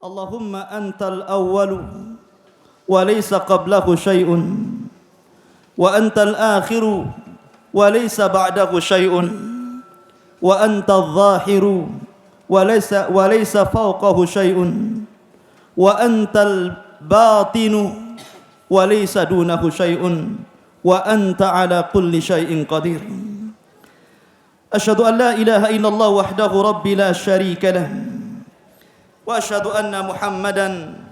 Allahumma antal awwalu wa laysa qablahu syai'un wa antal akhiru wa laysa ba'dahu syai'un wa antal zahiru wa laysa fawqahu syai'un wa antal batinu wa laysa dunahu syai'un wa anta ala kulli syai'in qadir. Asyhadu an la ilaha illallah wahdahu rabbi la syarika lah wa asyhadu anna Muhammadan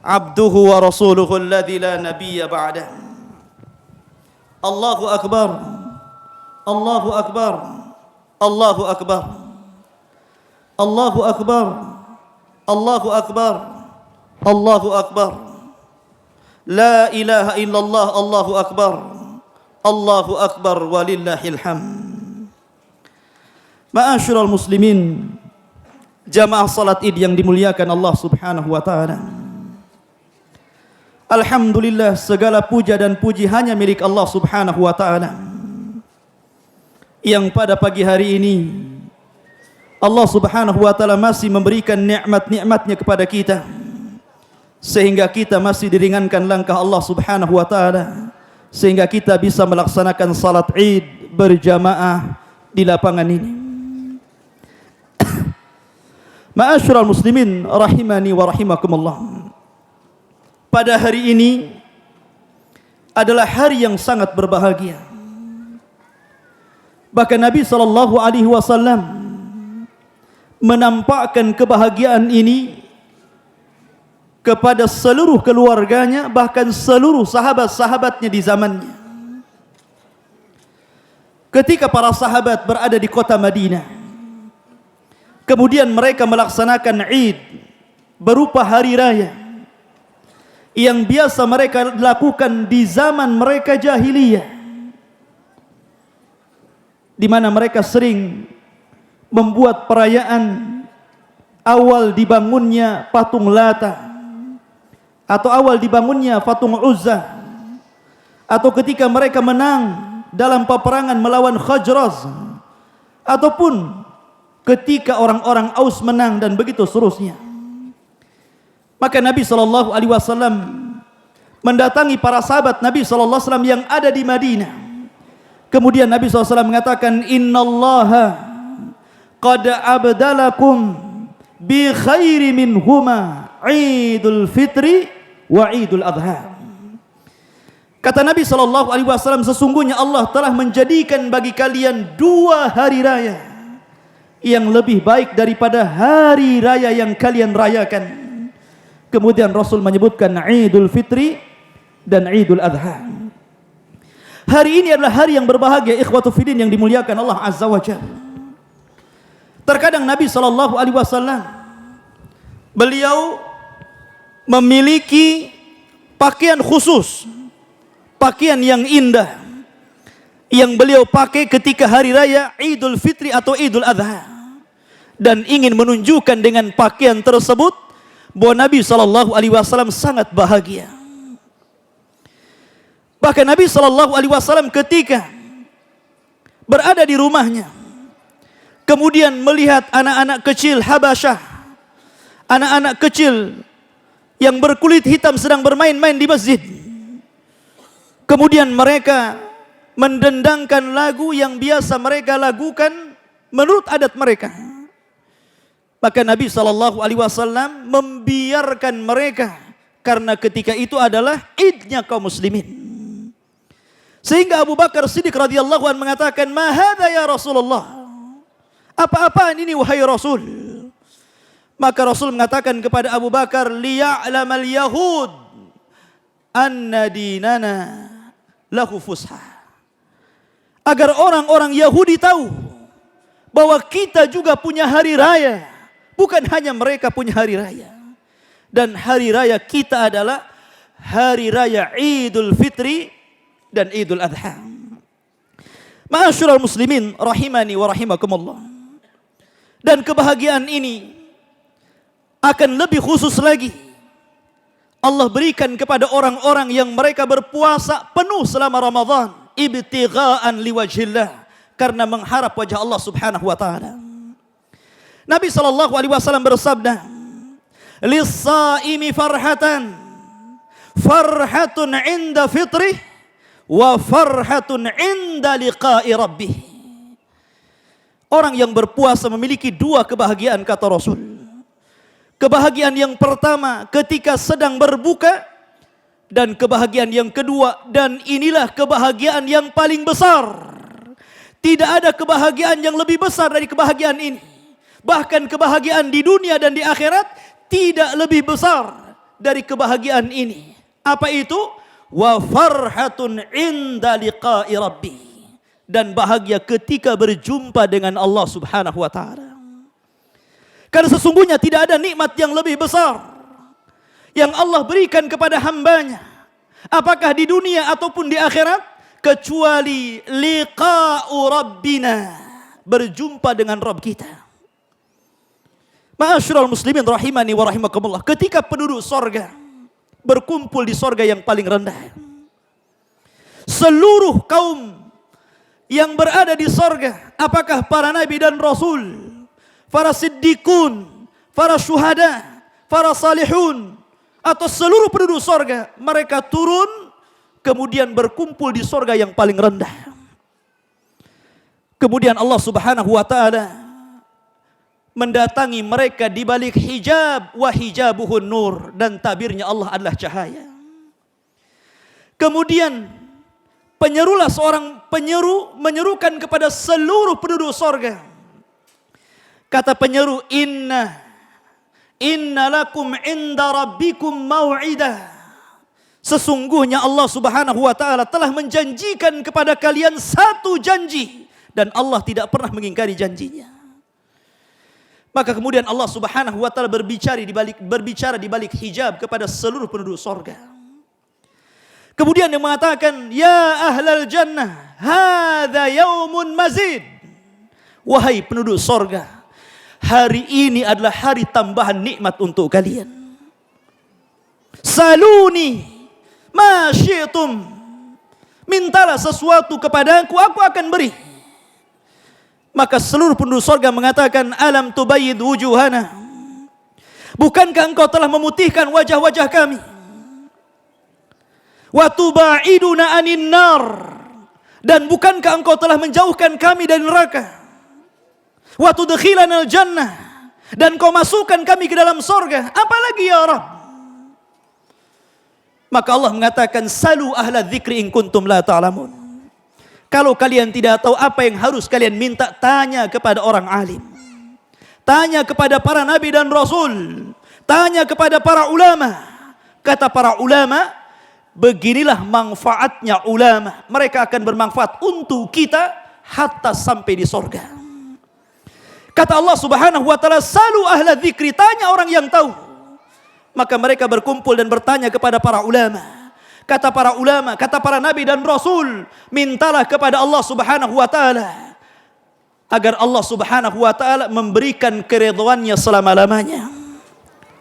abduhu wa rasuluhu alladzi la nabiyya ba'dah. Allahu akbar, Allahu akbar, Allahu akbar, Allahu akbar, Allahu akbar, Allahu akbar. La ilaha illallah, Allahu akbar, Allahu akbar walillahil hamd. Ma'asyiral muslimin, jamaah salat Id yang dimuliakan Allah Subhanahu wa taala. Alhamdulillah, segala puja dan puji hanya milik Allah Subhanahu wa taala. Yang pada pagi hari ini Allah Subhanahu wa taala masih memberikan nikmat-nikmatnya kepada kita, sehingga kita masih diringankan langkah Allah Subhanahu wa taala, sehingga kita bisa melaksanakan salat Id berjamaah di lapangan ini. Ma'asyiral muslimin rahimani wa rahimakumullah. Pada hari ini adalah hari yang sangat berbahagia. Bahkan Nabi sallallahu alaihi wasallam menampakkan kebahagiaan ini kepada seluruh keluarganya, bahkan seluruh sahabat-sahabatnya di zamannya. Ketika para sahabat berada di kota Madinah, kemudian mereka melaksanakan Id berupa hari raya yang biasa mereka lakukan di zaman mereka jahiliyah, di mana mereka sering membuat perayaan awal dibangunnya patung Lata, atau awal dibangunnya patung Uzza, atau ketika mereka menang dalam peperangan melawan Khajraz, ataupun ketika orang-orang Aus menang, dan begitu seterusnya. Maka Nabi sallallahu alaihi wasallam mendatangi para sahabat Nabi sallallahu alaihi wasallam yang ada di Madinah. Kemudian Nabi sallallahu alaihi wasallam mengatakan, innallaha qad abdalakum bi khairi minhuma Idul Fitri wa Idul Adha. Kata Nabi sallallahu alaihi wasallam, sesungguhnya Allah telah menjadikan bagi kalian dua hari raya yang lebih baik daripada hari raya yang kalian rayakan. Kemudian Rasul menyebutkan Idul Fitri dan Idul Adha. Hari ini adalah hari yang berbahagia, ikhwatu fiddin yang dimuliakan Allah Azza wa Jalla. Terkadang Nabi sallallahu alaihi wasallam beliau memiliki pakaian khusus, pakaian yang indah yang beliau pakai ketika hari raya Idul Fitri atau Idul Adha, dan ingin menunjukkan dengan pakaian tersebut bahwa Nabi sallallahu alaihi wasallam sangat bahagia. Bahkan Nabi sallallahu alaihi wasallam ketika berada di rumahnya, kemudian melihat anak-anak kecil Habasyah, anak-anak kecil yang berkulit hitam sedang bermain-main di masjid. Kemudian mereka mendendangkan lagu yang biasa mereka lakukan menurut adat mereka. Maka Nabi sallallahu alaihi wasallam membiarkan mereka, karena ketika itu adalah idnya kaum muslimin. Sehingga Abu Bakar Siddiq radhiyallahu anhu mengatakan, "Ma hadza ya Rasulullah?" Apa-apaan ini wahai Rasul? Maka Rasul mengatakan kepada Abu Bakar, "Liya'lamal yahud anna dinana lahu fusha." Agar orang-orang Yahudi tahu bahwa kita juga punya hari raya. Bukan hanya mereka punya hari raya. Dan hari raya kita adalah hari raya Idul Fitri dan Idul Adha. Ma'asyiral muslimin rahimani wa rahimakumullah. Dan kebahagiaan ini akan lebih khusus lagi Allah berikan kepada orang-orang yang mereka berpuasa penuh selama Ramadan, ibtigha'an liwajhillah, karena mengharap wajah Allah Subhanahu wa taala. Nabi sallallahu alaihi wasallam bersabda, lis-shaimi farhatun 'inda fitrih wa farhatun 'inda liqa'i rabbih. Orang yang berpuasa memiliki dua kebahagiaan kata Rasul. Kebahagiaan yang pertama ketika sedang berbuka, dan kebahagiaan yang kedua, dan inilah kebahagiaan yang paling besar. Tidak ada kebahagiaan yang lebih besar dari kebahagiaan ini. Bahkan kebahagiaan di dunia dan di akhirat tidak lebih besar dari kebahagiaan ini. Apa itu? Wa farhatun 'inda liqa'i rabbi. Dan bahagia ketika berjumpa dengan Allah Subhanahu wa taala. Karena sesungguhnya tidak ada nikmat yang lebih besar yang Allah berikan kepada hambanya, apakah di dunia ataupun di akhirat, kecuali liqa'u rabbina, berjumpa dengan Rabb kita. Ma'asyiral muslimin rahimani wa rahimakumullah, ketika penduduk sorga berkumpul di sorga yang paling rendah, seluruh kaum yang berada di sorga, apakah para nabi dan rasul, para siddiqun, para syuhada, para salihun, atau seluruh penduduk sorga, mereka turun kemudian berkumpul di sorga yang paling rendah. Kemudian Allah Subhanahu wa taala mendatangi mereka di balik hijab, wa hijabuhun nur, dan tabirnya Allah adalah cahaya. Kemudian penyerulah seorang penyeru menyerukan kepada seluruh penduduk sorga. Kata penyeru, Inna lakum inda rabbikum mau'idah. Sesungguhnya Allah Subhanahu wa taala telah menjanjikan kepada kalian satu janji, dan Allah tidak pernah mengingkari janjinya. Maka kemudian Allah Subhanahu wa taala berbicara di balik hijab kepada seluruh penduduk sorga. Kemudian dia mengatakan, ya ahlal jannah, hadza yaumun mazid. Wahai penduduk sorga, hari ini adalah hari tambahan nikmat untuk kalian. Saluni ma syi'tum, mintalah sesuatu kepadaku, aku akan beri. Maka seluruh penduduk sorga mengatakan, alam tubayyid wujuhana, bukankah engkau telah memutihkan wajah-wajah kami? Wa tubaiduna anin nar, dan bukankah engkau telah menjauhkan kami dari neraka? Wa tudkhilanal jannah, dan kau masukkan kami ke dalam sorga. Apalagi ya Rabb? Maka Allah mengatakan, salu ahla dzikri in kuntum la ta'lamun. Kalau kalian tidak tahu apa yang harus kalian minta, tanya kepada orang alim. Tanya kepada para nabi dan rasul. Tanya kepada para ulama. Kata para ulama, beginilah manfaatnya ulama. Mereka akan bermanfaat untuk kita hatta sampai di sorga. Kata Allah Subhanahu wa taala, salu ahla dzikri, tanya orang yang tahu. Maka mereka berkumpul dan bertanya kepada para ulama. Kata para ulama, kata para nabi dan rasul, mintalah kepada Allah Subhanahu wa taala agar Allah Subhanahu wa taala memberikan keridhaannya selama-lamanya.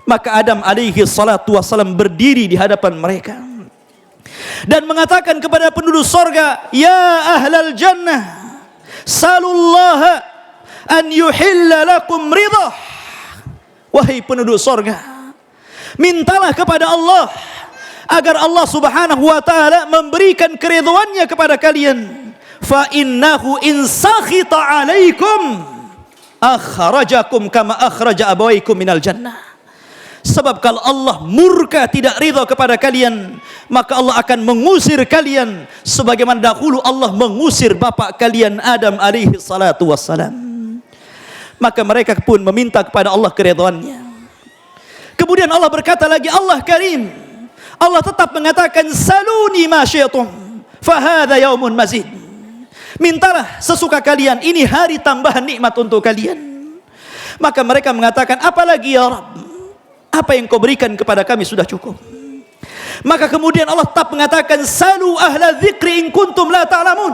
Maka Adam alaihi salatu wassalam berdiri di hadapan mereka dan mengatakan kepada penduduk sorga, ya ahlal jannah, salullaha an yuhilla lakum ridhah. Wahai penduduk sorga, mintalah kepada Allah agar Allah Subhanahu wa taala memberikan keridhaannya kepada kalian. Fa innahu in sakhita 'alaikum akhrajakum kama akhraja abawaykum minal jannah. Sebab kalau Allah murka, tidak ridha kepada kalian, maka Allah akan mengusir kalian sebagaimana dahulu Allah mengusir bapak kalian Adam alaihi salatu wassalam. Maka mereka pun meminta kepada Allah keridhaannya. Kemudian Allah berkata lagi, Allah Karim, Allah tetap mengatakan, saluni ma syi'tum fa hadza yaumun mazid. Mintalah sesuka kalian, ini hari tambahan nikmat untuk kalian. Maka mereka mengatakan, apalagi ya Rabb, apa yang kau berikan kepada kami sudah cukup. Maka kemudian Allah tetap mengatakan, salu ahla dzikri in kuntum la ta'lamun.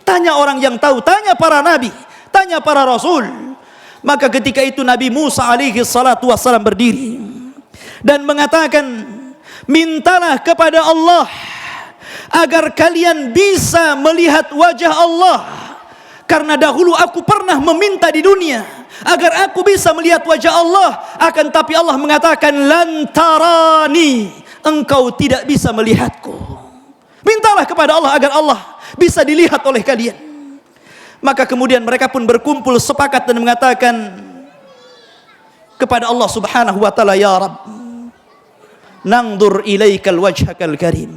Tanya orang yang tahu, tanya para nabi, tanya para rasul. Maka ketika itu Nabi Musa alaihi salatu wassalam berdiri dan mengatakan, mintalah kepada Allah agar kalian bisa melihat wajah Allah. Karena dahulu aku pernah meminta di dunia, agar aku bisa melihat wajah Allah. Akan tapi Allah mengatakan, lan tarani, engkau tidak bisa melihatku. Mintalah kepada Allah agar Allah bisa dilihat oleh kalian. Maka kemudian mereka pun berkumpul sepakat dan mengatakan kepada Allah Subhanahu wa taala, ya Rabb, nangdur ilaikal wajhakal karim.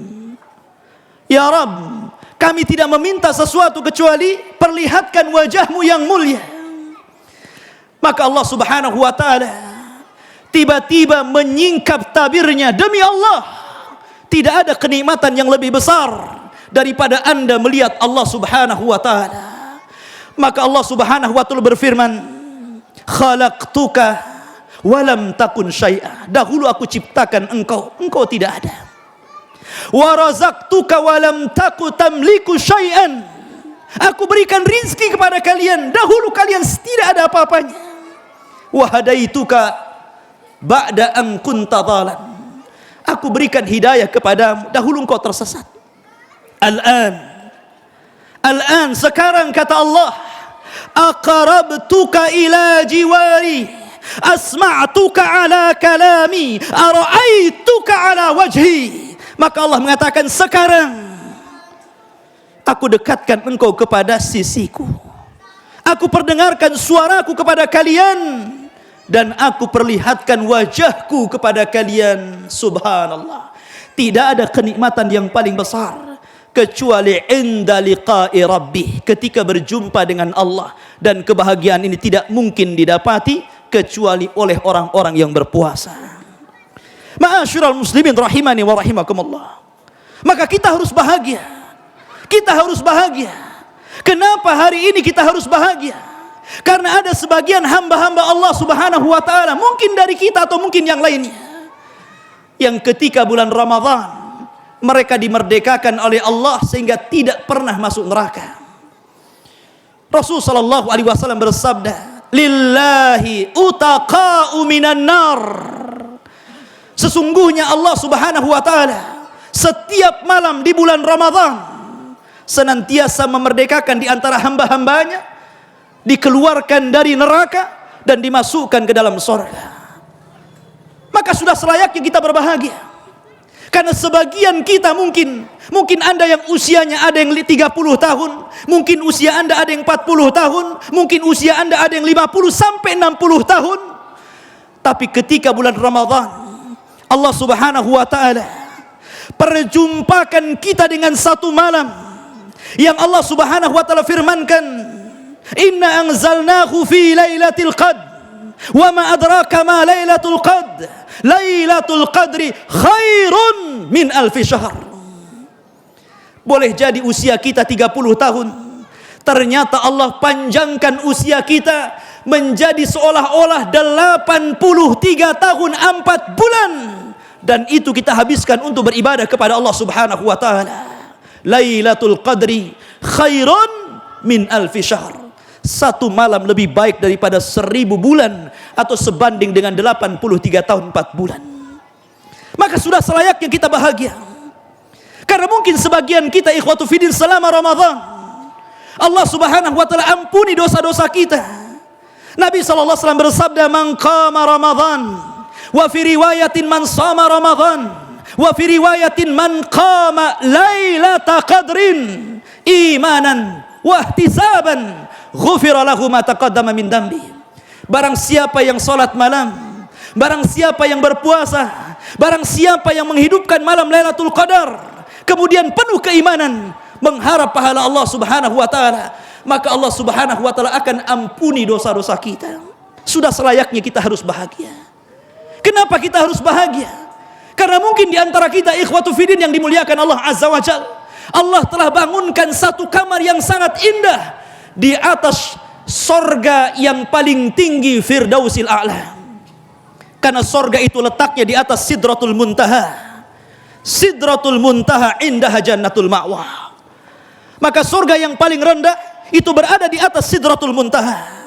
Ya Rabb, kami tidak meminta sesuatu kecuali perlihatkan wajahmu yang mulia. Maka Allah Subhanahu wa taala tiba-tiba menyingkap tabirnya, demi Allah, tidak ada kenikmatan yang lebih besar daripada Anda melihat Allah Subhanahu wa taala. Maka Allah Subhanahu wa taala berfirman, khalaqtuka walam takun syai'a. Dahulu aku ciptakan engkau, engkau tidak ada. Wa razaqtuka walam taku tamliku syai'an. Aku berikan rizki kepada kalian, dahulu kalian tidak ada apa-apanya. Wa hadaituka ba'da an kunta dhalan. Aku berikan hidayah kepadamu, dahulu engkau tersesat. Al-an, sekarang kata Allah, aqrabtuka ila jiwari, asma'tuka ala kalami, ara'aituka ala wajhi. Maka Allah mengatakan, sekarang aku dekatkan engkau kepada sisiku, aku perdengarkan suaraku kepada kalian, dan aku perlihatkan wajahku kepada kalian. Subhanallah, tidak ada kenikmatan yang paling besar kecuali inda liqa'i rabbih, ketika berjumpa dengan Allah. Dan kebahagiaan ini tidak mungkin didapati kecuali oleh orang-orang yang berpuasa. Ma'asyiral muslimin rahimani wa rahimakumullah. Maka kita harus bahagia. Kita harus bahagia. Kenapa hari ini kita harus bahagia? Karena ada sebagian hamba-hamba Allah Subhanahu wa taala, mungkin dari kita atau mungkin yang lainnya, yang ketika bulan Ramadan mereka dimerdekakan oleh Allah sehingga tidak pernah masuk neraka. Rasul sallallahu alaihi wasallam bersabda, lillahi utaqa'u minan nar. Sesungguhnya Allah Subhanahu wa taala setiap malam di bulan Ramadan senantiasa memerdekakan di antara hamba-hambanya, dikeluarkan dari neraka dan dimasukkan ke dalam surga. Maka sudah selayaknya kita berbahagia. Karena sebagian kita mungkin Anda yang usianya ada yang 30 tahun, mungkin usia Anda ada yang 40 tahun, mungkin usia Anda ada yang 50 sampai 60 tahun. Tapi ketika bulan Ramadan, Allah Subhanahu wa taala perjumpakan kita dengan satu malam yang Allah Subhanahu wa taala firmankan, inna anzalnahu fi lailatul qadr wa ma adraka ma lailatul qadr, lailatul qadri khairun min alfi syahr. Boleh jadi usia kita 30 tahun, ternyata Allah panjangkan usia kita menjadi seolah-olah 83 tahun 4 bulan, dan itu kita habiskan untuk beribadah kepada Allah Subhanahu wa taala. Lailatul qadri khairun min alfi syahr. Satu malam lebih baik daripada 1000 bulan, atau sebanding dengan 83 tahun 4 bulan. Maka sudah selayaknya kita bahagia. Karena mungkin sebagian kita ikhwatu fiddin selama Ramadan Allah Subhanahu wa taala ampuni dosa-dosa kita. Nabi sallallahu alaihi wasallam bersabda, man qama Ramadan, wa fi riwayatin man shama Ramadan, wa fi riwayatin man qama lailata qadrin imanan wa ihtisaban, ghufira lahu ma taqaddama min dambi. Barang siapa yang salat malam, barang siapa yang berpuasa, barang siapa yang menghidupkan malam Lailatul Qadar, kemudian penuh keimanan, mengharap pahala Allah Subhanahu wa taala, maka Allah Subhanahu wa taala akan ampuni dosa-dosa kita. Sudah selayaknya kita harus bahagia. Kenapa kita harus bahagia? Karena mungkin di antara kita ikhwatu fiddin yang dimuliakan Allah Azza wa Jalla, Allah telah bangunkan satu kamar yang sangat indah di atas sorga yang paling tinggi, Firdausil A'la. Karena sorga itu letaknya di atas Sidratul Muntaha. Sidratul Muntaha indaha Jannatul Ma'wa. Maka sorga yang paling rendah itu berada di atas Sidratul Muntaha.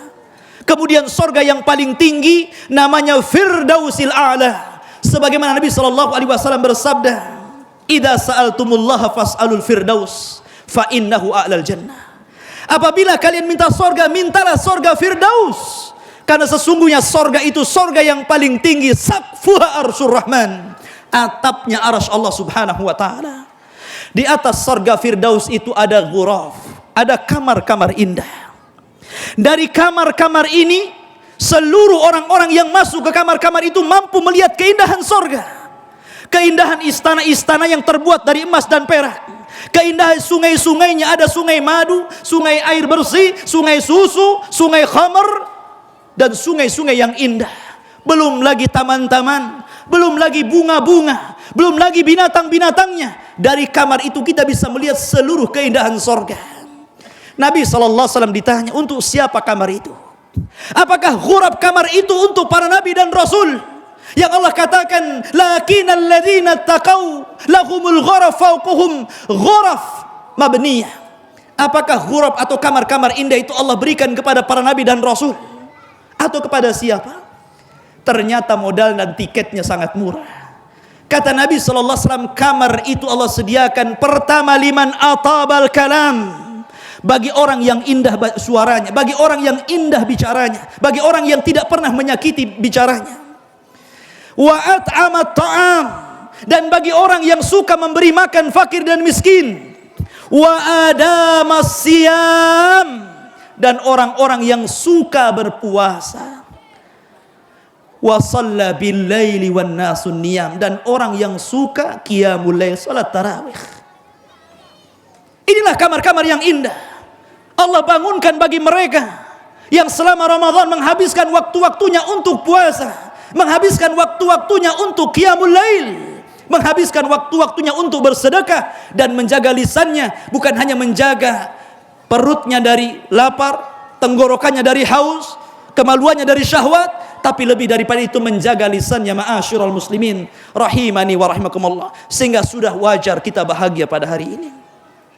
Kemudian sorga yang paling tinggi namanya Firdausil A'la. Sebagaimana Nabi sallallahu alaihi wasallam bersabda, "Idza sa'altumullaha fas'alul firdaus fa innahu a'lal jannah." Apabila kalian minta sorga, mintalah sorga Firdaus, Karena sesungguhnya sorga itu sorga yang paling tinggi, saqfuha arsyur rahman, atapnya arasy Allah subhanahu wa ta'ala. Di atas sorga Firdaus itu ada ghuraf, ada kamar-kamar indah. Dari kamar-kamar ini, seluruh orang-orang yang masuk ke kamar-kamar itu mampu melihat keindahan sorga. Keindahan istana-istana yang terbuat dari emas dan perak. Keindahan sungai-sungainya, ada sungai madu, sungai air bersih, sungai susu, sungai khamar, dan sungai-sungai yang indah. Belum lagi taman-taman, belum lagi bunga-bunga, belum lagi binatang-binatangnya. Dari kamar itu kita bisa melihat seluruh keindahan sorga. Nabi SAW ditanya, untuk siapa kamar itu? Apakah ghurab kamar itu untuk para nabi dan rasul? Yang Allah katakan, lakinnal ladzina taqau lahumul ghuraf fawqahum ghuraf mabniyah. Apakah ghurab atau kamar-kamar indah itu Allah berikan kepada para nabi dan rasul? Atau kepada siapa? Ternyata modal dan tiketnya sangat murah. Kata Nabi SAW, kamar itu Allah sediakan pertama liman atabal kalam, bagi orang yang indah suaranya, bagi orang yang indah bicaranya, bagi orang yang tidak pernah menyakiti bicaranya. Wa at'amat ta'am, dan bagi orang yang suka memberi makan fakir dan miskin. Wa adamas siyam, dan orang-orang yang suka berpuasa. Wa shalla bil laili wan nasun niyam, dan orang yang suka qiyamul lail, salat tarawih. Inilah kamar-kamar yang indah Allah bangunkan bagi mereka yang selama Ramadan menghabiskan waktu-waktunya untuk puasa, menghabiskan waktu-waktunya untuk qiyamul lail, menghabiskan waktu-waktunya untuk bersedekah dan menjaga lisannya, bukan hanya menjaga perutnya dari lapar, tenggorokannya dari haus, kemaluannya dari syahwat, tapi lebih daripada itu menjaga lisannya. Ma'asyiral muslimin rahimani wa rahimakumullah. Sehingga sudah wajar kita bahagia pada hari ini.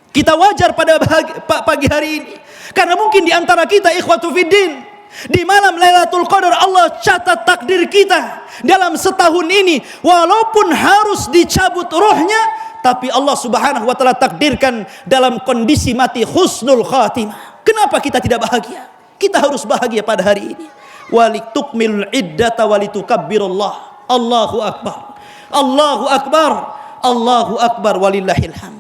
Kita wajar pada pagi hari ini, karena mungkin di antara kita ikhwatu fiddin, di malam Lailatul Qadar Allah catat takdir kita dalam setahun ini, walaupun harus dicabut rohnya, tapi Allah subhanahu wa ta'ala takdirkan dalam kondisi mati husnul khatimah. Kenapa kita tidak bahagia? Kita harus bahagia pada hari ini. Walitukmilul iddata walitukabbirullah. Allahu akbar, Allahu akbar, Allahu akbar, walillahil hamd.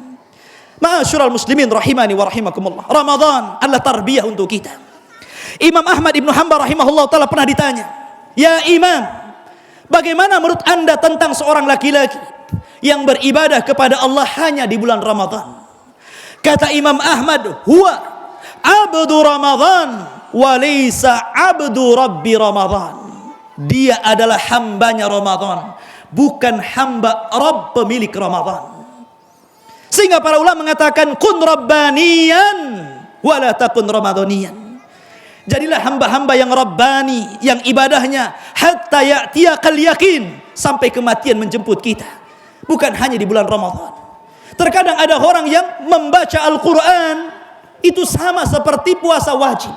Ma'asyiral muslimin rahimani wa rahimakumullah. Ramadan adalah tarbiyah untuk kita. Imam Ahmad Ibn Hanbal rahimahullah ta'ala pernah ditanya, ya Imam, bagaimana menurut anda tentang seorang laki-laki yang beribadah kepada Allah hanya di bulan Ramadan? Kata Imam Ahmad, huwa abdu Ramadan wa laysa abdu Rabbi Ramadan. Dia adalah hambanya Ramadan, bukan hamba Rabb pemilik Ramadan. Sehingga para ulama mengatakan, kun rabbaniyan wala takun ramadaniyan. Jadilah hamba-hamba yang rabbani, yang ibadahnya hatta ya'tiyakal yakin, sampai kematian menjemput kita, bukan hanya di bulan Ramadan. Terkadang ada orang yang membaca Al-Quran itu sama seperti puasa wajib,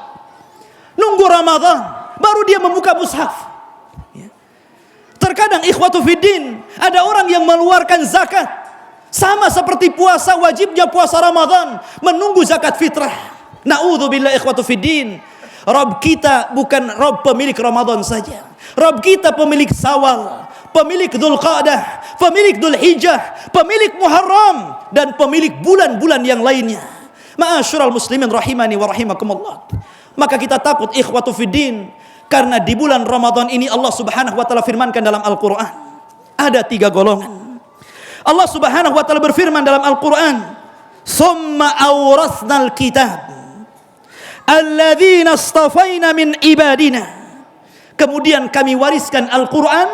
nunggu Ramadan baru dia membuka mushaf. Terkadang ikhwatu fiddin, ada orang yang mengeluarkan zakat sama seperti puasa wajibnya puasa Ramadan, menunggu zakat fitrah. Na'udzubillah ikhwatu fiddin, Rabb kita bukan Rabb pemilik Ramadan saja. Rabb kita pemilik Sawal, pemilik Dzulqa'dah, pemilik Dzulhijjah, pemilik Muharram, dan pemilik bulan-bulan yang lainnya. Ma'asyiral muslimin rahimani wa rahimakumullah. Maka kita takut ikhwatu fiddin, karena di bulan Ramadan ini Allah subhanahu wa ta'ala firmankan dalam Al-Quran, ada 3 golongan. Allah subhanahu wa ta'ala berfirman dalam Al-Quran, summa awrasnal kitab alladzina astafaina min ibadina. Kemudian kami wariskan Al-Quran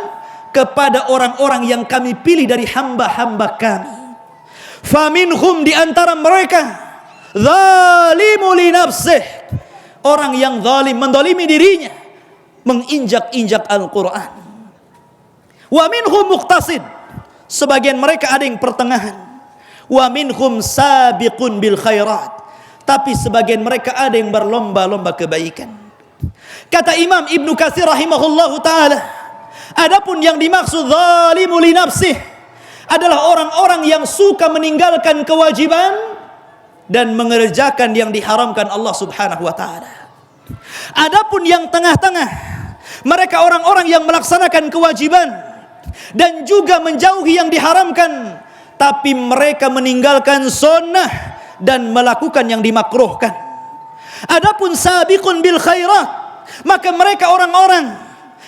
kepada orang-orang yang kami pilih dari hamba-hamba kami. Faminhum, di antara mereka, zalimu li nafsih, orang yang zalim, mendolimi dirinya, menginjak-injak Al-Quran. Wa minhum muqtasid, sebagian mereka ada yang pertengahan. Wa minhum sabiqun bil khairat, tapi sebagian mereka ada yang berlomba-lomba kebaikan. Kata Imam Ibnu Katsir rahimahullahu taala, adapun yang dimaksud zalimu li nafsih adalah orang-orang yang suka meninggalkan kewajiban dan mengerjakan yang diharamkan Allah subhanahu wa taala. Adapun yang tengah-tengah, mereka orang-orang yang melaksanakan kewajiban dan juga menjauhi yang diharamkan, tapi mereka meninggalkan sunnah dan melakukan yang dimakruhkan. Adapun sabiqun bil khairat, maka mereka orang-orang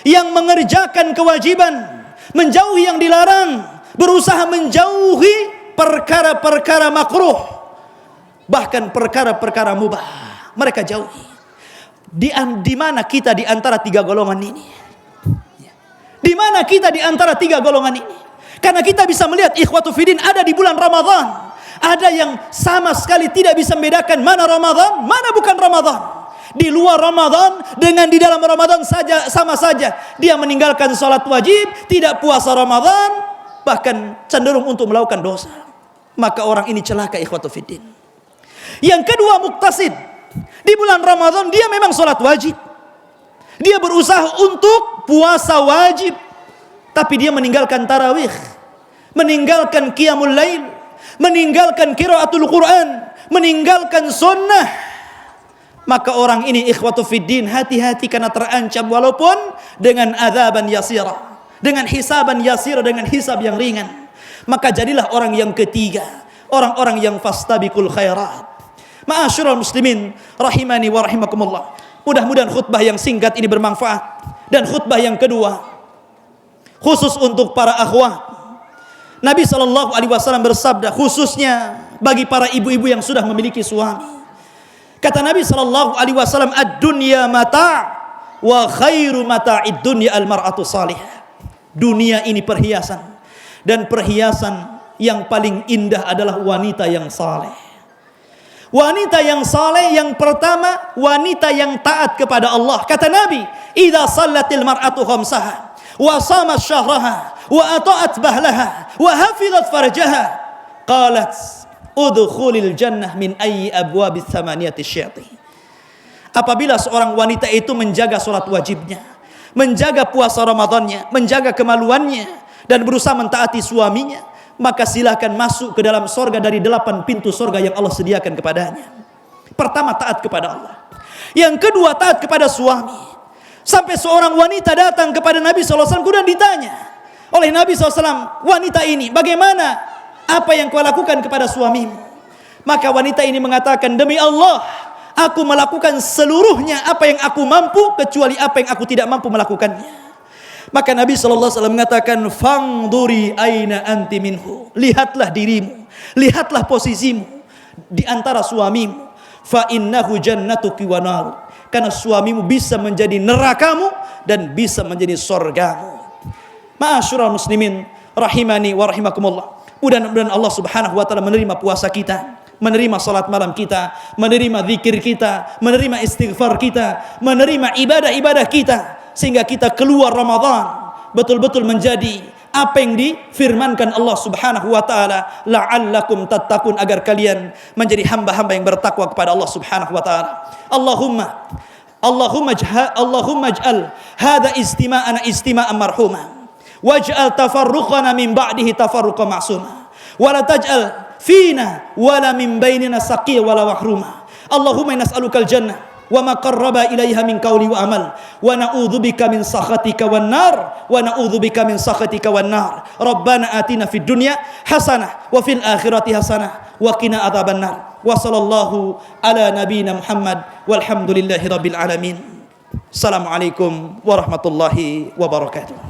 yang mengerjakan kewajiban, menjauhi yang dilarang, berusaha menjauhi perkara-perkara makruh, bahkan perkara-perkara mubah mereka jauhi. Di mana kita di antara tiga golongan ini? Di mana kita di antara tiga golongan ini? Karena kita bisa melihat ikhwatu fiddin ada di bulan Ramadan, ada yang sama sekali tidak bisa membedakan mana Ramadan, mana bukan Ramadan. Di luar Ramadan dengan di dalam Ramadan saja sama saja. Dia meninggalkan salat wajib, tidak puasa Ramadan, bahkan cenderung untuk melakukan dosa. Maka orang ini celaka ikhwatu fiddin. Yang kedua muktasid. Di bulan Ramadan dia memang salat wajib. Dia berusaha untuk puasa wajib, tapi dia meninggalkan tarawih, meninggalkan qiyamul lail, meninggalkan qiraatul Quran, meninggalkan sunnah. Maka orang ini ikhwatu fiddin, hati-hati karena terancam walaupun dengan adzaban yasira, dengan hisaban yasira, dengan hisab yang ringan. Maka jadilah orang yang ketiga, orang-orang yang fastabiqul khairat. Ma'asyiral muslimin rahimani wa rahimakumullah. Mudah-mudahan khutbah yang singkat ini bermanfaat. Dan khutbah yang kedua khusus untuk para akhwat. Nabi SAW bersabda khususnya bagi para ibu-ibu yang sudah memiliki suami. Kata Nabi SAW, ad-dunya mata' wa khairu mata'id dunya al-mar'atu salihah. Dunia ini perhiasan, dan perhiasan yang paling indah adalah wanita yang saleh. Wanita yang saleh yang pertama, wanita yang taat kepada Allah. Kata Nabi, idza sallatil mar'atu khamsaha wa shamat syahraha wa ata'at bahlaha wa hafizat farjaha qalat udkhulil jannah min ayyi abwabis thamaniyati syaitin. Apabila seorang wanita itu menjaga salat wajibnya, menjaga puasa Ramadannya, menjaga kemaluannya, dan berusaha mentaati suaminya, maka silakan masuk ke dalam sorga dari 8 pintu sorga yang Allah sediakan kepadanya. Pertama, taat kepada Allah. Yang kedua, taat kepada suami. Sampai seorang wanita datang kepada Nabi SAW, kemudian ditanya oleh Nabi SAW, wanita ini bagaimana? Apa yang kau lakukan kepada suamimu? Maka wanita ini mengatakan, demi Allah, aku melakukan seluruhnya apa yang aku mampu, kecuali apa yang aku tidak mampu melakukannya. Maka Nabi SAW mengatakan, fangduri aina anti minhu. Lihatlah dirimu, lihatlah posisimu di antara suamimu. Fa innahu jannatuki wa nar. Karena suamimu bisa menjadi nerakamu dan bisa menjadi surgamu. Ma'asyiral muslimin rahimani wa rahimakumullah. Mudah-mudahan Allah Subhanahu wa taala menerima puasa kita, menerima salat malam kita, menerima zikir kita, menerima istighfar kita, menerima ibadah-ibadah kita, sehingga kita keluar Ramadan betul-betul menjadi apa yang difirmankan Allah Subhanahu wa taala, la'allakum tattaqun, agar kalian menjadi hamba-hamba yang bertakwa kepada Allah Subhanahu wa taala. Allahumma ij'al hadza istima'ana istima'an marhuma waj'al tafarruqana min ba'dihi tafarruqan ma'suma wa la taj'al fina wala min bainina saqiyya wala wahruma. Allahumma nas'alukal jannah wa ma qarraba ilaiha min qawli wa amal wa na'udzubika min sakhatika wan nar wa na'udzubika min sakhatika wan nar. Rabbana atina fid dunya hasanah wa fil akhirati hasanah wa qina adzaban nar. Wa sallallahu ala nabiyyina Muhammad walhamdulillahi rabbil alamin. Assalamualaikum warahmatullahi wabarakatuh.